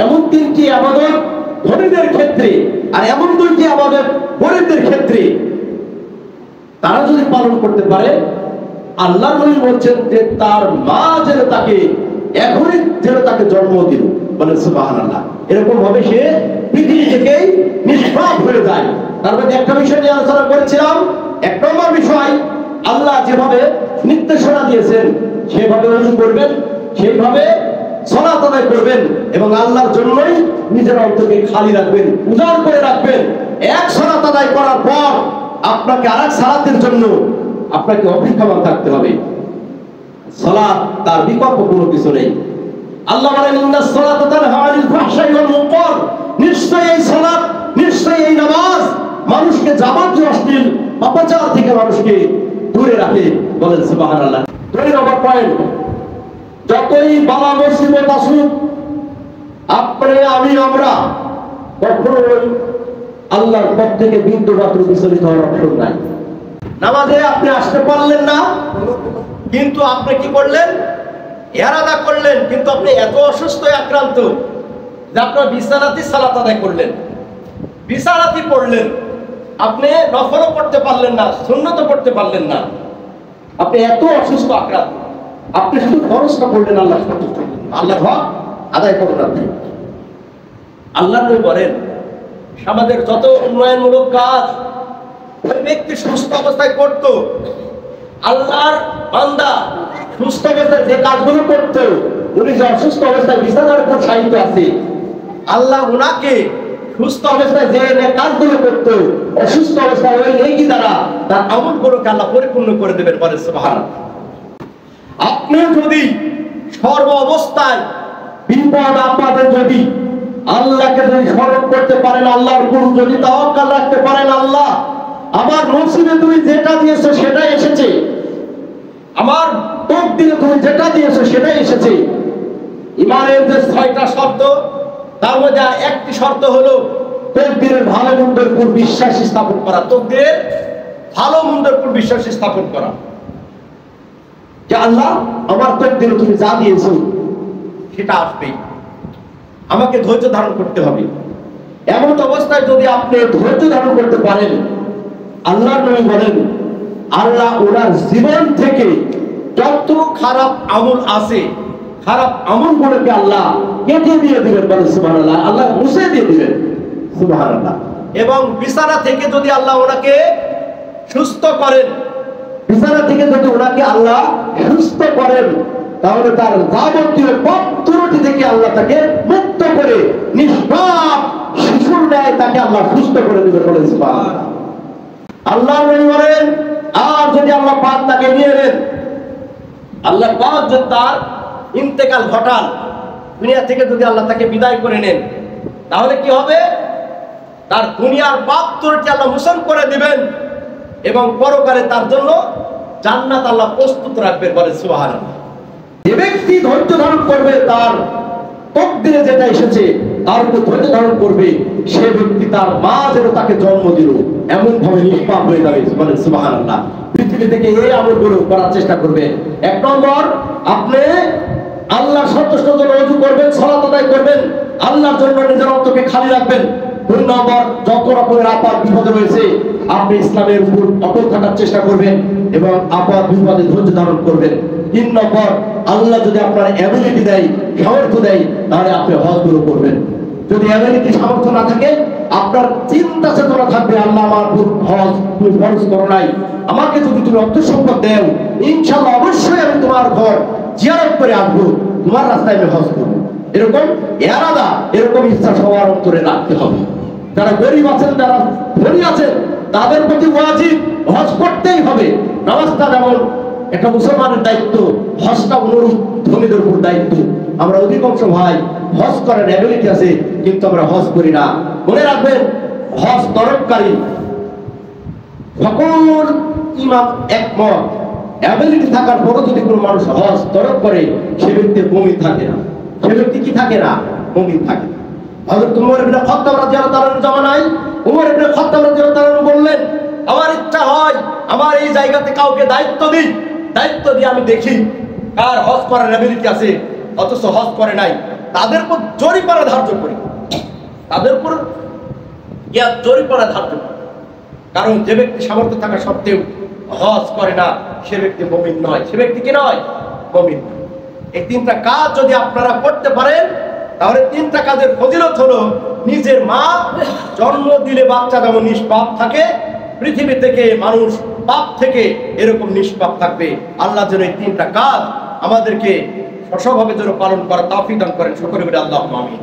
এমন 3টি ইবাদত ধনীদের ক্ষেত্রে আর এমন 2টি ইবাদত গরিবদের ক্ষেত্রে তারা যদি পালন করতে পারে, আল্লাহ নবী বলছেন যে তার মা যেন তাকে এখনই যেন তাকে জন্ম দিল, বলেন সুবহানাল্লাহ। এরকম ভাবে সে পৃথিবী থেকেই নিষ্পাপ হয়ে যায়। তার মধ্যে একটা বিষয় নিয়ে আলোচনা করেছিলাম। 1 নম্বর বিষয়, আল্লাহ যেভাবে নির্দেশনা দিয়েছেন সেভাবে ওযু করবেন, সেইভাবে সালাত আদায় করবেন এবং আল্লাহর জন্যই নিজের অন্তরকে খালি রাখবেন, উজাড় করে রাখবেন। এক সালাত আদায় করার পর আপনাকে আরেক সালাতের জন্য আপনাকে অপেক্ষামান থাকতে হবে। সালাত তার বিকল্প কোনো কিছু নেই। আল্লাহ বলেন ইন্নাস সালাতা তানহা আনিল ফাহশাই ওয়াল মুনকার, নিশ্চয়ই এই সালাত, নিশ্চয়ই এই নামাজ মানুষকে যাবতীয় অশ্লীল পাপাচার থেকে মানুষকে দূরে রাখে, বলেন সুবহানাল্লাহ। 2 নম্বর পয়েন্ট, যতই বালা মুসিবত আসুক আপনি আমি আমরা কখনোই আল্লাহর পথ থেকে বিন্দু মাত্র বিচলিত হওয়ার অপশন নাই। নামাজে আপনি আসতে পারলেন না, কিন্তু আপনি কি করলেন? ইরাদা করলেন, কিন্তু আপনি এত অসুস্থ আক্রান্ত যে আপনার বিছানাতে সালাত আদায় করলেন, বিছানাতে পড়লেন, আপনি নফলও পড়তে পারলেন না, সুন্নতও পড়তে পারলেন না, আপনি এত অসুস্থ আক্রান্ত, আপনি শুধু ফরজটা পড়লেন, আল্লাহ সন্তুষ্ট হলেন, আল্লাহ হক আদায় করুন। আপনি আল্লাহ নবী বলেন আমাদের যত উন্নয়নমূলক কাজ ওই ব্যক্তি সুস্থ অবস্থায় করতো, আল্লাহর বান্দা সুস্থ অবস্থায় যে কাজগুলো করতো, উনি যে অসুস্থ অবস্থায় বিছানার উপর শায়িত আছে, আল্লাহ উনাকে সুস্থ অবস্থায় যে কাজগুলো করতো অসুস্থ অবস্থায় ওই নেকি দ্বারা তার আমলগুলোকে আল্লাহ পরিপূর্ণ করে দেবেন, বলেন সুবহানাল্লাহ। আপনি যদি সর্ব অবস্থায় বিপদ আপদে যদি আল্লাহকে যদি স্মরণ করতে পারেন, আল্লাহর উপর যদি তাওয়াক্কুল রাখতে পারেন, আল্লাহ আমার নসিবে তুমি যেটা দিয়েছো সেটাই এসেছে, আমার তকদিরে তুমি যেটা দিয়েছো সেটাই এসেছে। ঈমানের যে 6টা শর্ত, তার মধ্যে একটি শর্ত হলো তকদিরের ভালো মন্দের উপর বিশ্বাস স্থাপন করা, তকদিরের ভালো মন্দের উপর বিশ্বাস স্থাপন করা, যে আল্লাহ আমার তকদিরে তুমি যা দিয়েছো সেটা আসবে, আমাকে ধৈর্য ধারণ করতে হবে। এমন অবস্থায় যদি আপনি ধৈর্য ধারণ করতে পারেন, আল্লাহর নবী বলেন আল্লাহ ওনার জীবন থেকে যত খারাপ আমল আছে, খারাপ আমলগুলোকে আল্লাহ কেটে দিয়ে দিবেন, বলেন সুবহানাল্লাহ, আল্লাহ মুছে দিয়ে দিবেন, সুবহানাল্লাহ। এবং বিছানা থেকে যদি আল্লাহ ওনাকে সুস্থ করেন, বিছানা থেকে যদি ওনাকে আল্লাহ সুস্থ করেন, তাহলে তার যাবতীয় পাপ ত্রুটি থেকে আল্লাহ তাকে মুক্ত করে নিষ্পাপ শিশুর ন্যায় তাকে আল্লাহ সুস্থ করে দিবেন, বলেন সুবহানাল্লাহ। আল্লাহ বলেন আর যদি আল্লাহ পাক তাকে নিয়ে নেন, আল্লাহ পাক যদি তার ইন্তেকাল ঘটান, দুনিয়া থেকে যদি আল্লাহ তাকে বিদায় করে নেন, তাহলে কি হবে? তার দুনিয়ার পাপ ত্রুটি আল্লাহ মোচন করে দিবেন এবং পরকালে তার জন্য জান্নাত আল্লাহ প্রস্তুত রাখবেন, বলেন সুবহানাল্লাহ। যে ব্যক্তি ধৈর্য ধারণ করবে, তার তকদিরে যেটা এসেছে তার উপর ধৈর্য ধারণ করবে, সে ব্যক্তি তার মা যেন তাকে জন্ম দিল এমন ভাবে নিষ্পাপ হয়ে যাবে, বলেন সুবহানাল্লাহ। পৃথিবী থেকে এই আমলগুলো করার চেষ্টা করবে। 1 নম্বর, আপনি আল্লাহর সন্তুষ্টির জন্য ওযু করবেন, সালাত আদায় করবেন, আল্লাহর জন্য নিজের অন্তরকে খালি রাখবেন। 2 নম্বর, যত রকমের আপদ বিপদ রয়েছে আপনি ইসলামের উপর অটল থাকার চেষ্টা করবেন এবং আপদ বিপদে ধৈর্য ধারণ করবেন। 3 নম্বর, আল্লাহ যদি আপনার অ্যাবিলিটি দেয়, সামর্থ্য দেয়, তাহলে আপনি হজগুলো করবেন। যদি অ্যাবিলিটি সামর্থ্য না থাকে, আপনার চিন্তা চেতনা থাকবে আল্লাহ আমার হজ তুমি ফরজ করো নাই, আমাকে যদি তুমি অর্থ সম্পদ দেও, ইনশাআল্লাহ অবশ্যই আমি তোমার ঘর জিয়ারত করে আসবো, তোমার রাস্তায় আমি হজ করবো। এরকম ইরাদা, এরকম ইচ্ছা সবার অন্তরে রাখতে হবে। যারা গরিব আছেন, যারা ধনী আছেন, তাদের প্রতি ওয়াজিব হজ করতেই হবে। নামাজটা যেমন একটা মুসলমানের দায়িত্ব, হজটা অনুরূপ ধনীদের উপর দায়িত্ব। আমরা অধিকাংশ ভাই হজ করার অ্যাবিলিটি আছে, কিন্তু আমরা হজ করি না। মনে রাখবেন, হজ তরফকারী সকল ইমাম একমত, অ্যাবিলিটি থাকার পরও যদি কোনো মানুষ হজ তরফ করে, সে ব্যক্তির মুমিন থাকে না, সে ব্যক্তি কি থাকে না? মুমিন থাকে। হযরত ওমর ইবনে খাত্তাব রাদিয়াল্লাহু তাআলার জামানায় ওমর ইবনে খাত্তাব রাদিয়াল্লাহু তাআলা বললেন, আমার ইচ্ছা হয় আমার এই জায়গাতে কাউকে দায়িত্ব দিই, দায়িত্ব দিয়ে আমি দেখি কার হজ করার অ্যাবিলিটি আছে, অথচ হজ করে নাই, তাদের উপর জরিমানা ধার্য ইয়া জরিমানা ধার্য করে। কারণ যে ব্যক্তি সামর্থ্য থাকা সত্ত্বেও হজ করে না, সে ব্যক্তি মুমিন নয়। সে ব্যক্তি কি নয়? মুমিন। এই তিনটা কাজ যদি আপনারা করতে পারেন, তাহলে তিনটা কাজের ফজিলত হলো, নিজের মা জন্ম দিলে বাচ্চা যেমন নিষ্পাপ থাকে, পৃথিবী থেকে মানুষ পাপ থেকে এরকম নিষ্পাপ থাকবে। আল্লাহ যেন এই তিনটা কাজ আমাদেরকে সসভাবে যেন পালন করা তৌফিক দান করেন। সকলে বলি আল্লাহুম্মা আমিন।